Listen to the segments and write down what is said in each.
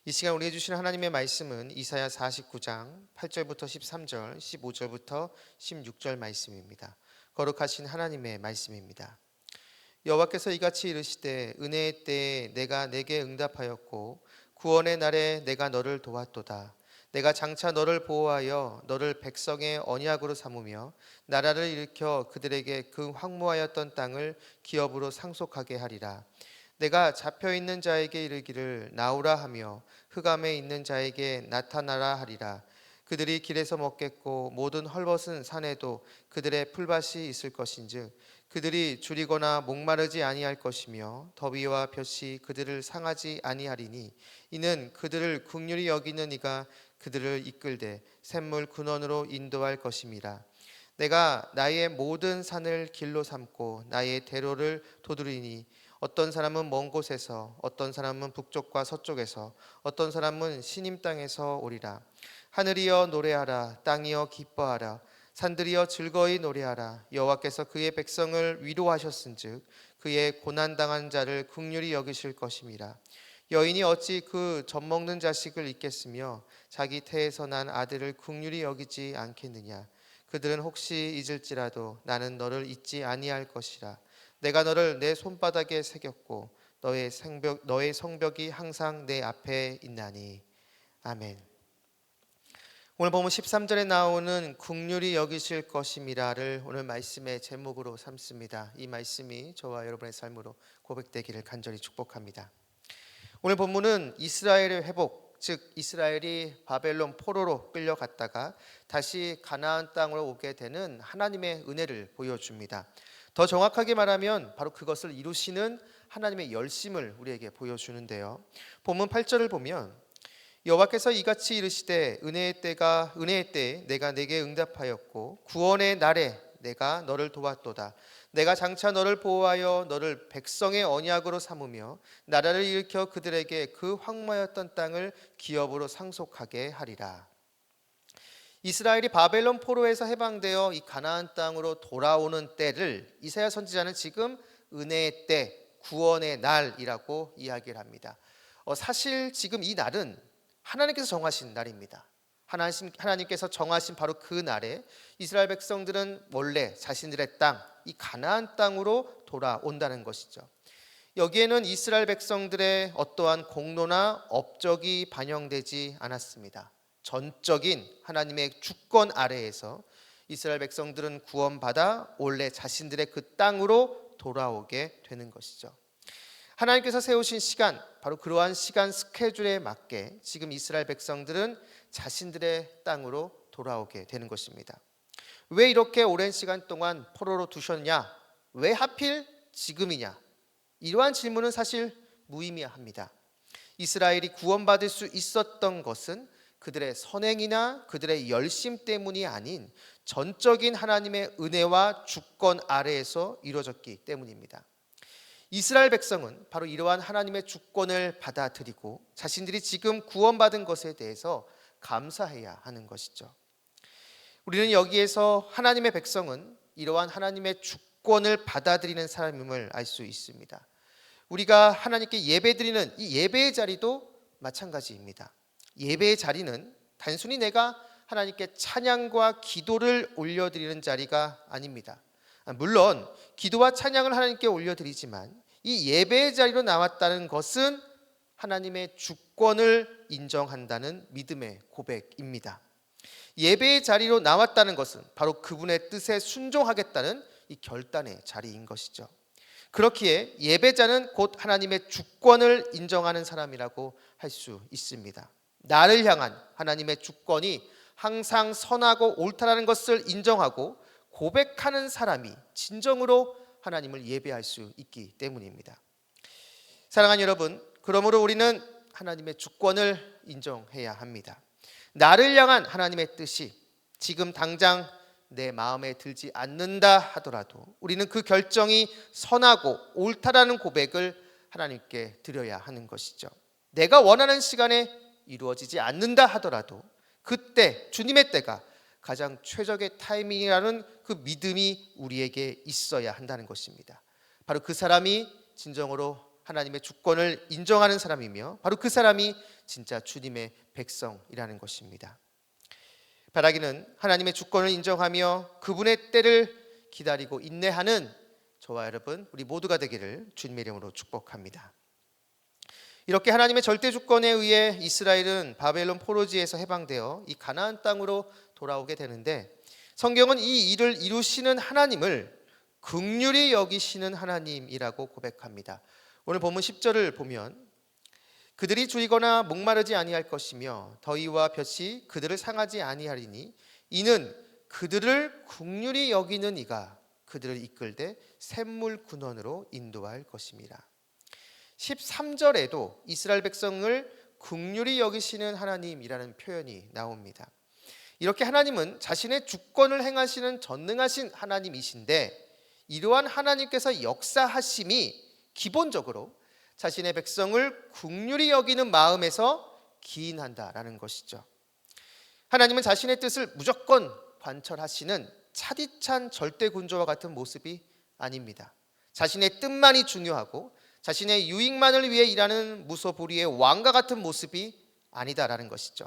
이 시간 우리에게 주시는 하나님의 말씀은 이사야 49장 8절부터 13절, 15절부터 16절 말씀입니다. 거룩하신 하나님의 말씀입니다. 여호와께서 이같이 이르시되 은혜의 때에 내가 내게 응답하였고 구원의 날에 내가 너를 도왔도다. 내가 장차 너를 보호하여 너를 백성의 언약으로 삼으며 나라를 일으켜 그들에게 그 황무하였던 땅을 기업으로 상속하게 하리라. 내가 잡혀있는 자에게 이르기를 나오라 하며 흑암에 있는 자에게 나타나라 하리라. 그들이 길에서 먹겠고 모든 헐벗은 산에도 그들의 풀밭이 있을 것인즉 그들이 줄이거나 목마르지 아니할 것이며 더위와 볕이 그들을 상하지 아니하리니 이는 그들을 긍휼히 여기는 이가 그들을 이끌되 샘물 근원으로 인도할 것임이라. 내가 나의 모든 산을 길로 삼고 나의 대로를 도두리니 어떤 사람은 먼 곳에서 어떤 사람은 북쪽과 서쪽에서 어떤 사람은 시님 땅에서 오리라. 하늘이여 노래하라. 땅이여 기뻐하라. 산들이여 즐거이 노래하라. 여호와께서 그의 백성을 위로하셨은즉 그의 고난당한 자를 긍휼히 여기실 것임이라. 여인이 어찌 그 젖먹는 자식을 잊겠으며 자기 태에서 난 아들을 긍휼히 여기지 않겠느냐. 그들은 혹시 잊을지라도 나는 너를 잊지 아니할 것이라. 내가 너를 내 손바닥에 새겼고 너의 성벽이 항상 내 앞에 있나니. 아멘. 오늘 보면 13절에 나오는 긍휼히 여기실 것임이라를 오늘 말씀의 제목으로 삼습니다. 이 말씀이 저와 여러분의 삶으로 고백되기를 간절히 축복합니다. 오늘 본문은 이스라엘의 회복, 즉 이스라엘이 바벨론 포로로 끌려갔다가 다시 가나안 땅으로 오게 되는 하나님의 은혜를 보여줍니다. 더 정확하게 말하면 바로 그것을 이루시는 하나님의 열심을 우리에게 보여주는데요. 본문 8절을 보면 여호와께서 이같이 이르시되 은혜의 때에 내가 내게 응답하였고 구원의 날에 내가 너를 도왔도다. 내가 장차 너를 보호하여 너를 백성의 언약으로 삼으며 나라를 일으켜 그들에게 그 황무하였던 땅을 기업으로 상속하게 하리라. 이스라엘이 바벨론 포로에서 해방되어 이 가나안 땅으로 돌아오는 때를 이사야 선지자는 지금 은혜의 때, 구원의 날이라고 이야기를 합니다. 사실 지금 이 날은 하나님께서 정하신 날입니다. 하나님께서 정하신 바로 그 날에 이스라엘 백성들은 원래 자신들의 땅, 이 가나안 땅으로 돌아온다는 것이죠. 여기에는 이스라엘 백성들의 어떠한 공로나 업적이 반영되지 않았습니다. 전적인 하나님의 주권 아래에서 이스라엘 백성들은 구원받아 원래 자신들의 그 땅으로 돌아오게 되는 것이죠. 하나님께서 세우신 시간, 바로 그러한 시간 스케줄에 맞게 지금 이스라엘 백성들은 자신들의 땅으로 돌아오게 되는 것입니다. 왜 이렇게 오랜 시간 동안 포로로 두셨냐? 왜 하필 지금이냐? 이러한 질문은 사실 무의미합니다. 이스라엘이 구원받을 수 있었던 것은 그들의 선행이나 그들의 열심 때문이 아닌 전적인 하나님의 은혜와 주권 아래에서 이루어졌기 때문입니다. 이스라엘 백성은 바로 이러한 하나님의 주권을 받아들이고 자신들이 지금 구원받은 것에 대해서 감사해야 하는 것이죠. 우리는 여기에서 하나님의 백성은 이러한 하나님의 주권을 받아들이는 사람임을 알 수 있습니다. 우리가 하나님께 예배드리는 이 예배의 자리도 마찬가지입니다. 예배의 자리는 단순히 내가 하나님께 찬양과 기도를 올려드리는 자리가 아닙니다. 물론 기도와 찬양을 하나님께 올려드리지만 이 예배의 자리로 나왔다는 것은 하나님의 주권을 인정한다는 믿음의 고백입니다. 예배의 자리로 나왔다는 것은 바로 그분의 뜻에 순종하겠다는 이 결단의 자리인 것이죠. 그렇기에 예배자는 곧 하나님의 주권을 인정하는 사람이라고 할 수 있습니다. 나를 향한 하나님의 주권이 항상 선하고 옳다라는 것을 인정하고 고백하는 사람이 진정으로 하나님을 예배할 수 있기 때문입니다. 사랑하는 여러분, 그러므로 우리는 하나님의 주권을 인정해야 합니다. 나를 향한 하나님의 뜻이 지금 당장 내 마음에 들지 않는다 하더라도 우리는 그 결정이 선하고 옳다라는 고백을 하나님께 드려야 하는 것이죠. 내가 원하는 시간에 이루어지지 않는다 하더라도 그때 주님의 때가 가장 최적의 타이밍이라는 그 믿음이 우리에게 있어야 한다는 것입니다. 바로 그 사람이 진정으로 하나님의 주권을 인정하는 사람이며 바로 그 사람이 진짜 주님의 백성이라는 것입니다. 바라기는 하나님의 주권을 인정하며 그분의 때를 기다리고 인내하는 저와 여러분 우리 모두가 되기를 주님의 이름으로 축복합니다. 이렇게 하나님의 절대 주권에 의해 이스라엘은 바벨론 포로지에서 해방되어 이 가나안 땅으로 돌아오게 되는데, 성경은 이 일을 이루시는 하나님을 긍휼히 여기시는 하나님이라고 고백합니다. 오늘 본문 10절을 보면 그들이 줄이거나 목마르지 아니할 것이며 더위와 볕이 그들을 상하지 아니하리니 이는 그들을 긍휼히 여기는 이가 그들을 이끌되 샘물 근원으로 인도할 것입니다. 13절에도 이스라엘 백성을 긍휼히 여기시는 하나님이라는 표현이 나옵니다. 이렇게 하나님은 자신의 주권을 행하시는 전능하신 하나님이신데, 이러한 하나님께서 역사하심이 기본적으로 자신의 백성을 긍휼히 여기는 마음에서 기인한다라는 것이죠. 하나님은 자신의 뜻을 무조건 관철하시는 차디찬 절대 군주와 같은 모습이 아닙니다. 자신의 뜻만이 중요하고 자신의 유익만을 위해 일하는 무소불위의 왕과 같은 모습이 아니다라는 것이죠.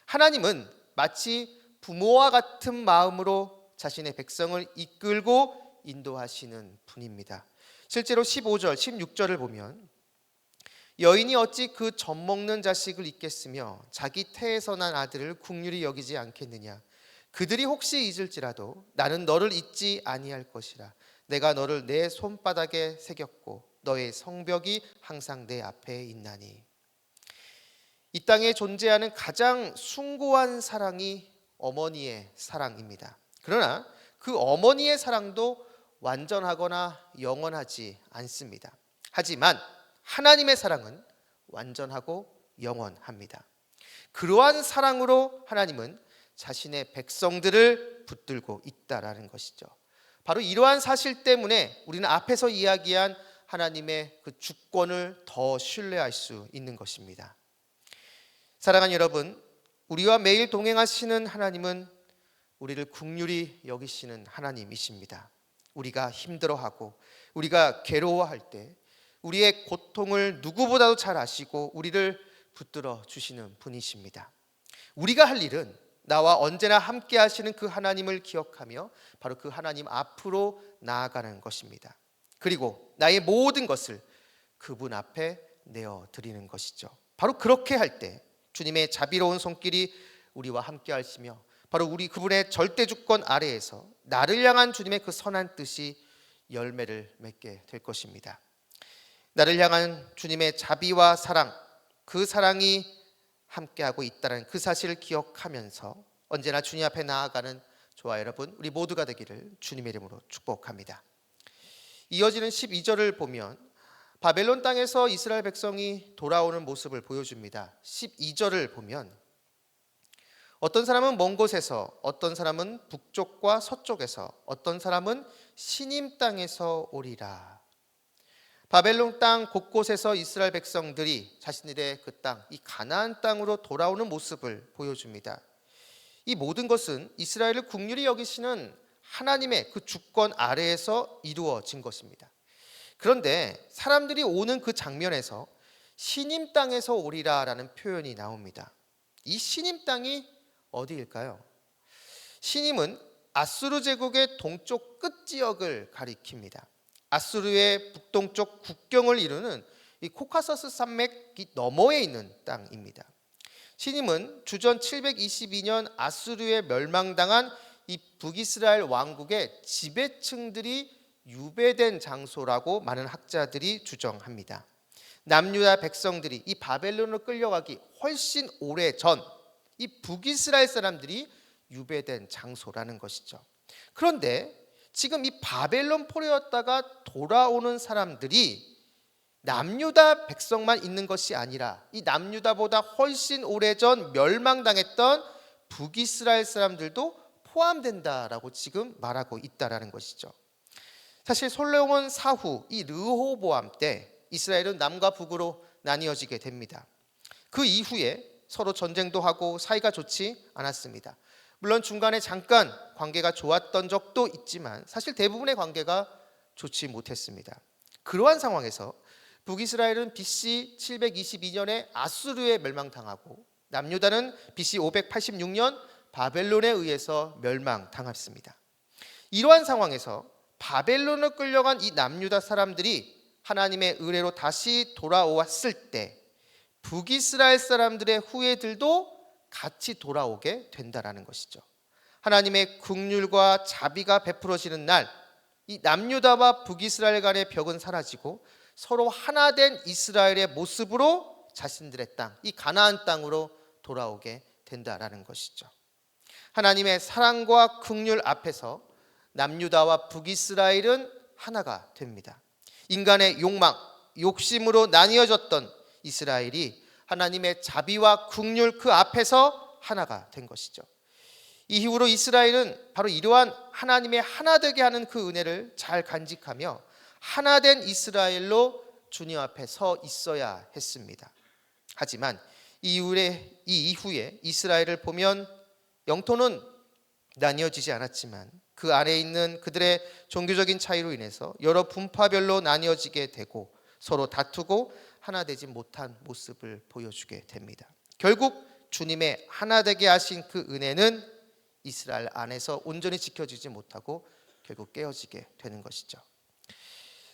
하나님은 마치 부모와 같은 마음으로 자신의 백성을 이끌고 인도하시는 분입니다. 실제로 15절, 16절을 보면 여인이 어찌 그 젖먹는 자식을 잊겠으며 자기 태에서 난 아들을 긍휼히 여기지 않겠느냐. 그들이 혹시 잊을지라도 나는 너를 잊지 아니할 것이라. 내가 너를 내 손바닥에 새겼고 너의 성벽이 항상 내 앞에 있나니. 이 땅에 존재하는 가장 숭고한 사랑이 어머니의 사랑입니다. 그러나 그 어머니의 사랑도 완전하거나 영원하지 않습니다. 하지만 하나님의 사랑은 완전하고 영원합니다. 그러한 사랑으로 하나님은 자신의 백성들을 붙들고 있다라는 것이죠. 바로 이러한 사실 때문에 우리는 앞에서 이야기한 하나님의 그 주권을 더 신뢰할 수 있는 것입니다. 사랑하는 여러분, 우리와 매일 동행하시는 하나님은 우리를 긍휼히 여기시는 하나님이십니다. 우리가 힘들어하고 우리가 괴로워할 때 우리의 고통을 누구보다도 잘 아시고 우리를 붙들어 주시는 분이십니다. 우리가 할 일은 나와 언제나 함께 하시는 그 하나님을 기억하며 바로 그 하나님 앞으로 나아가는 것입니다. 그리고 나의 모든 것을 그분 앞에 내어드리는 것이죠. 바로 그렇게 할 때 주님의 자비로운 손길이 우리와 함께 하시며 바로 우리 그분의 절대 주권 아래에서 나를 향한 주님의 그 선한 뜻이 열매를 맺게 될 것입니다. 나를 향한 주님의 자비와 사랑, 그 사랑이 함께하고 있다는 그 사실을 기억하면서 언제나 주님 앞에 나아가는 저와 여러분 우리 모두가 되기를 주님의 이름으로 축복합니다. 이어지는 12절을 보면 바벨론 땅에서 이스라엘 백성이 돌아오는 모습을 보여줍니다. 12절을 보면 어떤 사람은 먼 곳에서, 어떤 사람은 북쪽과 서쪽에서, 어떤 사람은 시님 땅에서 오리라. 바벨론 땅 곳곳에서 이스라엘 백성들이 자신들의 그 땅, 이 가나안 땅으로 돌아오는 모습을 보여줍니다. 이 모든 것은 이스라엘을 긍휼히 여기시는 하나님의 그 주권 아래에서 이루어진 것입니다. 그런데 사람들이 오는 그 장면에서 시님 땅에서 오리라라는 표현이 나옵니다. 이 시님 땅이 어디일까요? 시님은 아수르 제국의 동쪽 끝 지역을 가리킵니다. 아수르의 북동쪽 국경을 이루는 이 코카서스 산맥 너머에 있는 땅입니다. 시님은 주전 722년 아수르에 멸망당한 이 북이스라엘 왕국의 지배층들이 유배된 장소라고 많은 학자들이 주장합니다. 남유다 백성들이 이 바벨론으로 끌려가기 훨씬 오래전 이 북이스라엘 사람들이 유배된 장소라는 것이죠. 그런데 지금 이 바벨론 포로였다가 돌아오는 사람들이 남유다 백성만 있는 것이 아니라 이 남유다보다 훨씬 오래전 멸망당했던 북이스라엘 사람들도 포함된다라고 지금 말하고 있다라는 것이죠. 사실 솔로몬 사후 이 르호보암 때 이스라엘은 남과 북으로 나뉘어지게 됩니다. 그 이후에 서로 전쟁도 하고 사이가 좋지 않았습니다. 물론 중간에 잠깐 관계가 좋았던 적도 있지만 사실 대부분의 관계가 좋지 못했습니다. 그러한 상황에서 북이스라엘은 BC 722년에 아수르에 멸망당하고 남유다는 BC 586년 바벨론에 의해서 멸망당했습니다. 이러한 상황에서 바벨론을 끌려간 이 남유다 사람들이 하나님의 은혜로 다시 돌아왔을 때 북이스라엘 사람들의 후예들도 같이 돌아오게 된다라는 것이죠. 하나님의 긍휼과 자비가 베풀어지는 날, 이 남유다와 북이스라엘 간의 벽은 사라지고 서로 하나 된 이스라엘의 모습으로 자신들의 땅, 이 가나안 땅으로 돌아오게 된다라는 것이죠. 하나님의 사랑과 긍휼 앞에서 남유다와 북이스라엘은 하나가 됩니다. 인간의 욕망, 욕심으로 나뉘어졌던 이스라엘이 하나님의 자비와 긍휼 그 앞에서 하나가 된 것이죠. 이후로 이스라엘은 바로 이러한 하나님의 하나 되게 하는 그 은혜를 잘 간직하며 하나 된 이스라엘로 주님 앞에 서 있어야 했습니다. 하지만 이 이후에 이스라엘을 보면 영토는 나뉘어지지 않았지만 그 안에 있는 그들의 종교적인 차이로 인해서 여러 분파별로 나뉘어지게 되고 서로 다투고 하나 되지 못한 모습을 보여주게 됩니다. 결국 주님의 하나 되게 하신 그 은혜는 이스라엘 안에서 온전히 지켜지지 못하고 결국 깨어지게 되는 것이죠.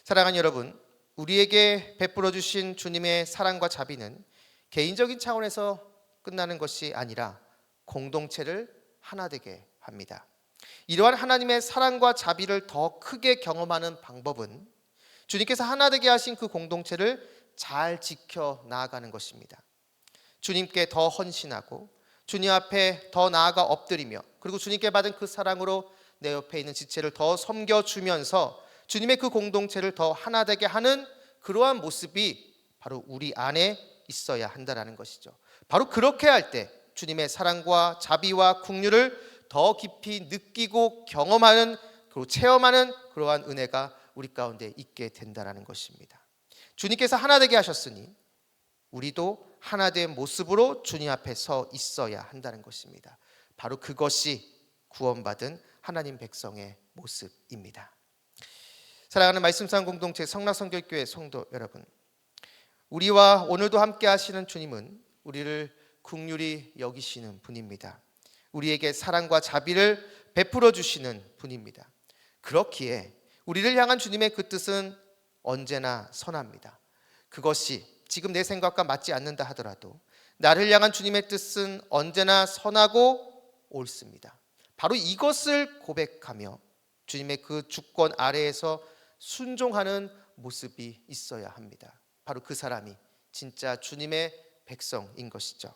사랑하는 여러분, 우리에게 베풀어 주신 주님의 사랑과 자비는 개인적인 차원에서 끝나는 것이 아니라 공동체를 하나 되게 합니다. 이러한 하나님의 사랑과 자비를 더 크게 경험하는 방법은 주님께서 하나 되게 하신 그 공동체를 잘 지켜 나아가는 것입니다. 주님께 더 헌신하고 주님 앞에 더 나아가 엎드리며 그리고 주님께 받은 그 사랑으로 내 옆에 있는 지체를 더 섬겨주면서 주님의 그 공동체를 더 하나 되게 하는 그러한 모습이 바로 우리 안에 있어야 한다는 것이죠. 바로 그렇게 할 때 주님의 사랑과 자비와 긍휼을 더 깊이 느끼고 경험하는 그리고 체험하는 그러한 은혜가 우리 가운데 있게 된다는 것입니다. 주님께서 하나 되게 하셨으니 우리도 하나 된 모습으로 주님 앞에 서 있어야 한다는 것입니다. 바로 그것이 구원받은 하나님 백성의 모습입니다. 사랑하는 말씀상 공동체 성락성결교회 성도 여러분, 우리와 오늘도 함께 하시는 주님은 우리를 긍휼히 여기시는 분입니다. 우리에게 사랑과 자비를 베풀어 주시는 분입니다. 그렇기에 우리를 향한 주님의 그 뜻은 언제나 선합니다. 그것이 지금 내 생각과 맞지 않는다 하더라도 나를 향한 주님의 뜻은 언제나 선하고 옳습니다. 바로 이것을 고백하며 주님의 그 주권 아래에서 순종하는 모습이 있어야 합니다. 바로 그 사람이 진짜 주님의 백성인 것이죠.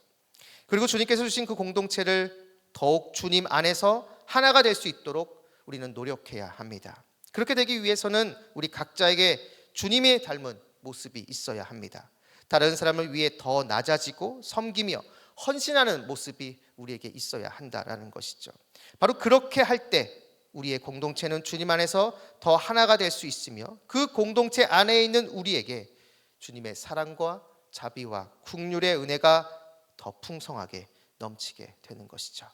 그리고 주님께서 주신 그 공동체를 더욱 주님 안에서 하나가 될 수 있도록 우리는 노력해야 합니다. 그렇게 되기 위해서는 우리 각자에게 주님이 닮은 모습이 있어야 합니다. 다른 사람을 위해 더 낮아지고 섬기며 헌신하는 모습이 우리에게 있어야 한다라는 것이죠. 바로 그렇게 할 때 우리의 공동체는 주님 안에서 더 하나가 될 수 있으며 그 공동체 안에 있는 우리에게 주님의 사랑과 자비와 긍휼의 은혜가 더 풍성하게 넘치게 되는 것이죠.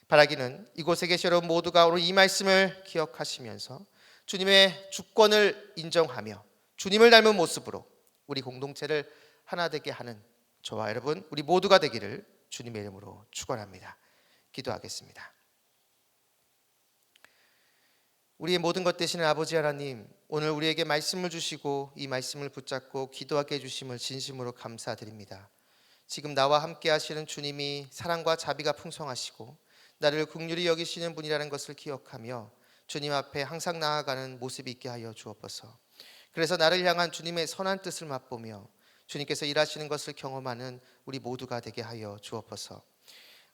바라기는 이곳에 계신 여러분 모두가 오늘 이 말씀을 기억하시면서 주님의 주권을 인정하며 주님을 닮은 모습으로 우리 공동체를 하나 되게 하는 저와 여러분 우리 모두가 되기를 주님의 이름으로 축원합니다. 기도하겠습니다. 우리의 모든 것 되시는 아버지 하나님, 오늘 우리에게 말씀을 주시고 이 말씀을 붙잡고 기도하게 해주심을 진심으로 감사드립니다. 지금 나와 함께 하시는 주님이 사랑과 자비가 풍성하시고 나를 긍휼히 여기시는 분이라는 것을 기억하며 주님 앞에 항상 나아가는 모습이 있게 하여 주옵소서. 그래서 나를 향한 주님의 선한 뜻을 맛보며 주님께서 일하시는 것을 경험하는 우리 모두가 되게 하여 주옵소서.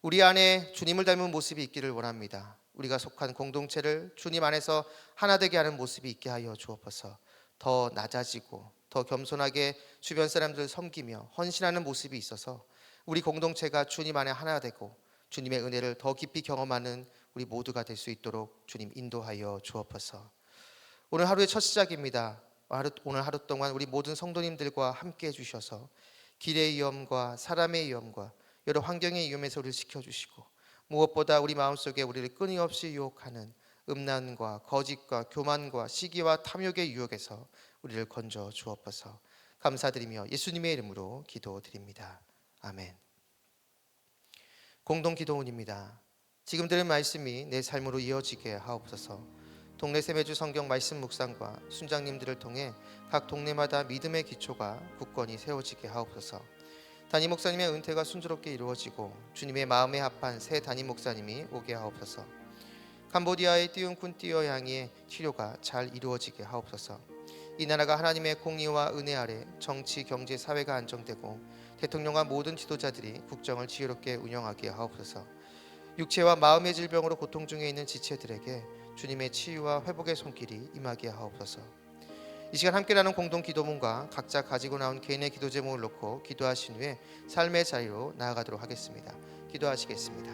우리 안에 주님을 닮은 모습이 있기를 원합니다. 우리가 속한 공동체를 주님 안에서 하나 되게 하는 모습이 있게 하여 주옵소서. 더 낮아지고 더 겸손하게 주변 사람들을 섬기며 헌신하는 모습이 있어서 우리 공동체가 주님 안에 하나 되고 주님의 은혜를 더 깊이 경험하는 우리 모두가 될 수 있도록 주님 인도하여 주옵소서. 오늘 하루의 첫 시작입니다. 오늘 하루 동안 우리 모든 성도님들과 함께 해주셔서 길의 위험과 사람의 위험과 여러 환경의 위험에서 우리를 지켜주시고 무엇보다 우리 마음속에 우리를 끊임없이 유혹하는 음란과 거짓과 교만과 시기와 탐욕의 유혹에서 우리를 건져 주옵소서. 감사드리며 예수님의 이름으로 기도드립니다. 아멘. 공동 기도문입니다. 지금 들은 말씀이 내 삶으로 이어지게 하옵소서. 동네 세매주 성경 말씀 묵상과 순장님들을 통해 각 동네마다 믿음의 기초가 굳건히 세워지게 하옵소서. 담임 목사님의 은퇴가 순조롭게 이루어지고 주님의 마음에 합한 새 담임 목사님이 오게 하옵소서. 캄보디아의 띄운 쿤띠어 양의 치료가 잘 이루어지게 하옵소서. 이 나라가 하나님의 공의와 은혜 아래 정치, 경제, 사회가 안정되고 대통령과 모든 지도자들이 국정을 지혜롭게 운영하게 하옵소서. 육체와 마음의 질병으로 고통 중에 있는 지체들에게 주님의 치유와 회복의 손길이 임하게 하옵소서. 이 시간 함께 나눈 공동 기도문과 각자 가지고 나온 개인의 기도 제목을 놓고 기도하신 후에 삶의 자리로 나아가도록 하겠습니다. 기도하시겠습니다.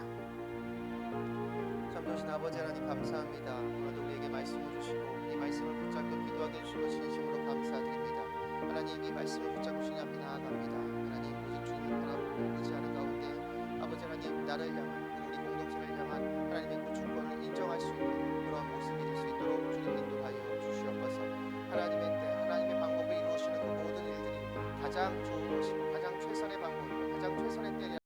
참 좋으신 아버지 하나님 감사합니다. 오늘도 우리에게 말씀을 주시고 이 말씀을 붙잡고 기도하게 해주신 것 진심으로 감사드립니다. 하나님, 이 말씀을 붙잡고 주님 앞에 나아갑니다. 하나님, 오직 주님을 바라보고 의지하는 가운데 아버지 하나님, 나를 향한 우리 공동체를 향한 하나님의 구주권을 인정할 수 있는 그런 모습이 될 수 있도록 주님 인도하여 주시옵소서. 하나님의 때, 하나님의 방법을 이루시는 그 모든 일들이 가장 좋은 것이고